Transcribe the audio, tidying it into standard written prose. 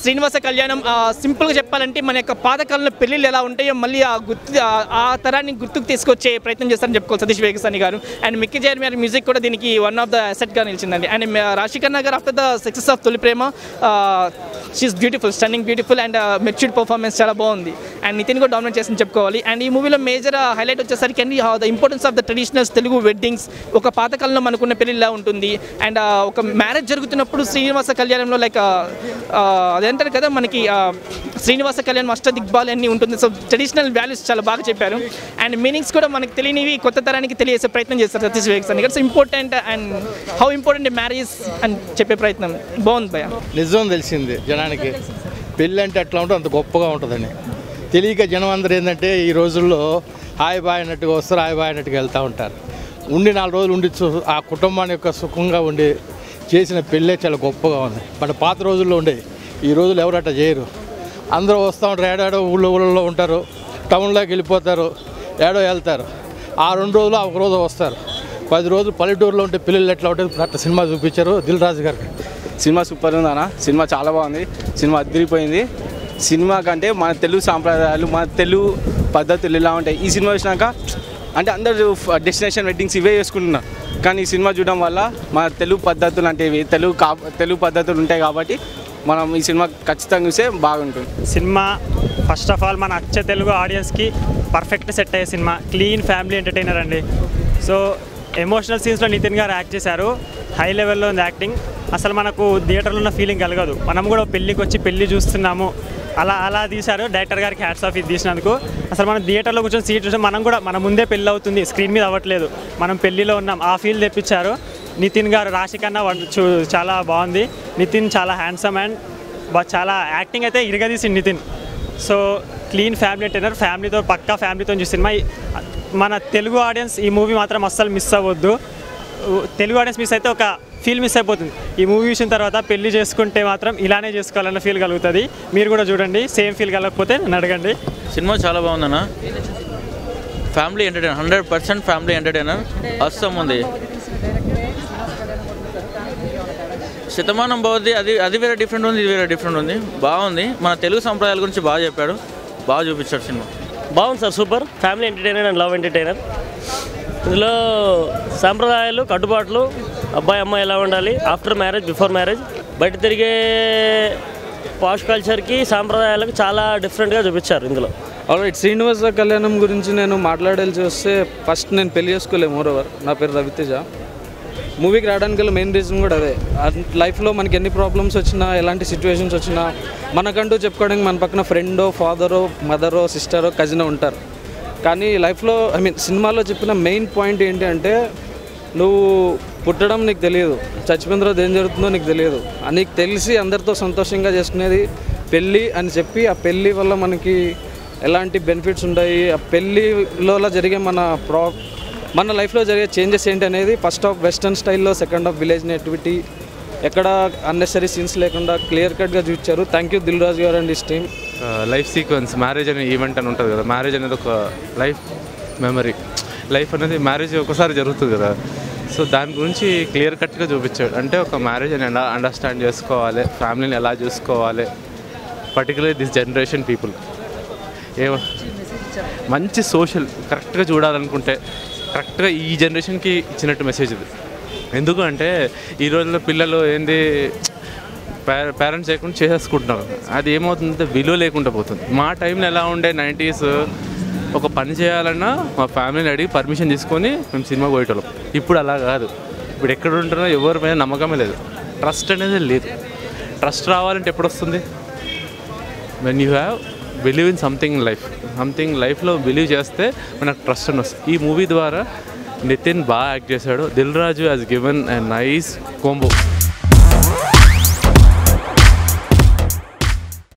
శ్రీనివాస కళ్యాణం సింపుల్గా చెప్పాలంటే మన యొక్క పాతకాలంలో పెళ్ళిళ్ళు ఎలా ఉంటాయో మళ్ళీ ఆ తరాన్ని గుర్తుకు తీసుకొచ్చే ప్రయత్నం చేస్తారని చెప్పుకోవాలి సతీష్ వేగసాని గారు. అండ్ మిక్కీ జైర్ గారి మ్యూజిక్ కూడా దీనికి వన్ ఆఫ్ ద అసెట్గా నిలిచిందండి. అండ్ రాశిఖన్నా గారు after the success of Tholi Prema she is beautiful, stunning beautiful and matured performance చాలా బాగుంది. అండ్ నితిన్ కూడా డామినేట్ చేసి చెప్పుకోవాలి. అండ్ ఈ మూవీలో మేజర్ హైలైట్ వచ్చేసరికి అండి the importance of the traditionals Telugu weddings. ఒక పాతకాలంలో మనకున్న పెళ్ళిలా ఉంటుంది. అండ్ ఒక మ్యారేజ్ జరుగుతున్నప్పుడు శ్రీనివాస కళ్యాణంలో లైక్ అదేంటారు కదా మనకి శ్రీనివాస కళ్యాణం అష్టదిగ్బాలు అన్నీ ఉంటుంది. సో ట్రెడిషనల్ వాల్యూస్ చాలా బాగా చెప్పారు. అండ్ మీనింగ్స్ కూడా మనకు తెలియనివి కొత్త తరానికి తెలియజేసే ప్రయత్నం చేస్తారు సతీష్ వేగసాని గారు. So important and how important marriage అని చెప్పే ప్రయత్నం బాగుంది భయ. నిజం తెలిసింది జనానికి, పెళ్ళి అంటే ఎట్లా ఉంటుందో అంత గొప్పగా ఉంటుందని తెలియక జనం అందరూ ఏంటంటే ఈ రోజుల్లో హాయ్ బాయ్ అన్నట్టుగా వస్తారు, హాయ్ బాయ్ అన్నట్టుగా వెళ్తూ ఉంటారు. ఉండి 4 రోజులు ఉండి ఆ కుటుంబాన్ని యొక్క సుఖంగా ఉండి చేసిన పెళ్ళే చాలా గొప్పగా ఉంది. మన పాత రోజుల్లో ఉండేది, ఈ రోజులు ఎవరు అట్లా చేయరు. అందరూ వస్తూ ఉంటారు, ఏడాడో ఊళ్ళో ఉంటారు, టౌన్లోకి వెళ్ళిపోతారు, ఏడో వెళ్తారు. ఆ 2 రోజులు ఒక రోజు వస్తారు. 10 రోజులు పల్లెటూరులో ఉంటే పిల్లలు ఎట్లా ఉంటుంది అట్లా సినిమా చూపించారు దిల్ రాజు గారికి. సినిమా సూపర్ ఉంది అన్న, సినిమా చాలా బాగుంది, సినిమా అదిరిపోయింది. సినిమా కంటే మన తెలుగు సాంప్రదాయాలు మన తెలుగు పద్ధతులు ఇలా ఉంటాయి. ఈ సినిమా చూసినాక అంటే అందరూ డెస్టినేషన్ వెడ్డింగ్స్ ఇవే చేసుకుంటున్నారు, కానీ ఈ సినిమా చూడడం వల్ల మన తెలుగు పద్ధతులు అంటే ఇవి తెలుగు పద్ధతులు ఉంటాయి కాబట్టి మనం ఈ సినిమా ఖచ్చితంగా చూస్తే బాగుంటుంది. సినిమా ఫస్ట్ ఆఫ్ ఆల్ మన అచ్చ తెలుగు ఆడియన్స్కి పర్ఫెక్ట్ సెట్ అయ్యే సినిమా, క్లీన్ ఫ్యామిలీ ఎంటర్టైనర్ అండి. సో ఎమోషనల్ సీన్స్లో నితిన్ గారు యాక్ట్ చేశారు, హై లెవెల్లో ఉంది యాక్టింగ్. అసలు మనకు థియేటర్లో ఉన్న ఫీలింగ్ కలగదు. మనం కూడా పెళ్ళికి వచ్చి పెళ్ళి చూస్తున్నాము అలా తీశారు. డైరెక్టర్ గారికి హ్యాట్స్ ఆఫ్ ఇది తీసినందుకు. అసలు మనం థియేటర్లో కూర్చొని సీట్ చూసాం, మనం కూడా మన ముందే పెళ్ళి అవుతుంది, స్క్రీన్ మీద అవ్వట్లేదు, మనం పెళ్ళిలో ఉన్నాం, ఆ ఫీల్ తెప్పించారు నితిన్ గారు. రాశిఖన్నా చాలా బాగుంది, నితిన్ చాలా హ్యాండ్సమ్ అండ్ చాలా యాక్టింగ్ అయితే ఇరగదీసింది Nithin. So clean family entertainer, ఫ్యామిలీతో పక్కా ఫ్యామిలీతో చూసి సినిమా. మన తెలుగు ఆడియన్స్ ఈ మూవీ మాత్రం అస్సలు మిస్ అవ్వద్దు. తెలుగు ఆడియన్స్ మిస్ అయితే ఒక ఫీల్ మిస్ అయిపోతుంది. ఈ మూవీ చూసిన తర్వాత పెళ్లి చేసుకుంటే మాత్రం ఇలానే చేసుకోవాలన్న ఫీల్ కలుగుతుంది. మీరు కూడా చూడండి, సేమ్ ఫీల్ కలగకపోతే నన్ను అడగండి. సినిమా చాలా బాగుందన్న, family entertainer, 100% family entertainer. Assam ఉంది. శతమానం బాగుంది, అది వేరే డిఫరెంట్ ఉంది, ఇది వేరే డిఫరెంట్ ఉంది, బాగుంది. మన తెలుగు సంప్రదాయాల గురించి బాగా చెప్పాడు, బాగా చూపించాడు సినిమా. బాగుంది sir, super family entertainer and love entertainer. ఇందులో సాంప్రదాయాలు, కట్టుబాట్లు, అబ్బాయి అమ్మాయి ఎలా ఉండాలి, ఆఫ్టర్ మ్యారేజ్, బిఫోర్ మ్యారేజ్, బయట తిరిగే పాష్ కల్చర్కి సాంప్రదాయాలకు చాలా డిఫరెంట్గా చూపించారు ఇందులో. ఆల్రైట్, శ్రీనివాస కళ్యాణం గురించి నేను మాట్లాడాల్సి వస్తే ఫస్ట్ నేను పెళ్లి చేసుకోలేము. మోరోవర్ నా పేరు రవితేజ. మూవీకి రావడానికి గల మెయిన్ రీజన్ కూడా అదే. లైఫ్లో మనకి ఎన్ని ప్రాబ్లమ్స్ వచ్చినా, ఎలాంటి సిచ్యువేషన్స్ వచ్చినా మనకంటూ చెప్పుకోవడానికి మన పక్కన ఫ్రెండో, ఫాదరో, మదరో, సిస్టరో, కజినో ఉంటారు. కానీ లైఫ్లో సినిమాలో చెప్పిన మెయిన్ పాయింట్ ఏంటి అంటే, నువ్వు పుట్టడం నీకు తెలియదు, చచ్చిపోయిన తర్వాత ఏం జరుగుతుందో నీకు తెలియదు, నీకు తెలిసి అందరితో సంతోషంగా చేసుకునేది పెళ్ళి అని చెప్పి, ఆ పెళ్ళి వల్ల మనకి ఎలాంటి బెనిఫిట్స్ ఉంటాయి, ఆ పెళ్ళిలో జరిగే మన లైఫ్లో జరిగే చేంజెస్ ఏంటి అనేది ఫస్ట్ హాఫ్ వెస్టర్న్ స్టైల్లో, సెకండ్ హాఫ్ విలేజ్ నేటివిటీ, ఎక్కడ అన్నెసరీ సీన్స్ లేకుండా క్లియర్ కట్గా చూపించారు. థ్యాంక్ యూ దిల్ రాజు గారు and his team. Life sequence, marriage అనే ఈవెంట్ అని ఉంటుంది కదా, మ్యారేజ్ అనేది ఒక లైఫ్ మెమరీ, లైఫ్ అనేది మ్యారేజ్ ఒకసారి జరుగుతుంది కదా. సో దాని గురించి క్లియర్ కట్గా చూపించాడు. అంటే ఒక మ్యారేజ్ అని ఎలా అండర్స్టాండ్ చేసుకోవాలి, ఫ్యామిలీని ఎలా చూసుకోవాలి, పర్టికులర్లీ దిస్ జనరేషన్ పీపుల్ మంచి సోషల్ కరెక్ట్గా చూడాలనుకుంటే కరెక్ట్గా ఈ జనరేషన్కి ఇచ్చినట్టు మెసేజ్ ఇది. ఎందుకు అంటే ఈ రోజుల్లో పిల్లలు ఏంది పేరెంట్స్ లేకుండా చేసేసుకుంటున్నారు, అది ఏమవుతుందంటే విలువ లేకుండా పోతుంది. మా టైంలో ఎలా ఉండే 90s, ఒక పని చేయాలన్నా మా ఫ్యామిలీని అడిగి పర్మిషన్ తీసుకొని మేము సినిమా పోయేటోళ్ళం. ఇప్పుడు అలా కాదు. ఇప్పుడు ఎక్కడ ఉంటున్నా ఎవరి మీద నమ్మకమే లేదు, ట్రస్ట్ అనేది లేదు. ట్రస్ట్ రావాలంటే ఎప్పుడు వస్తుంది? When you have believe in something లైఫ్లో బిలీవ్ చేస్తే మనకు ట్రస్ట్ అని వస్తుంది. ఈ మూవీ ద్వారా నితిన్ బాగా యాక్ట్ చేశాడు. Dil Raju has given a nice combo.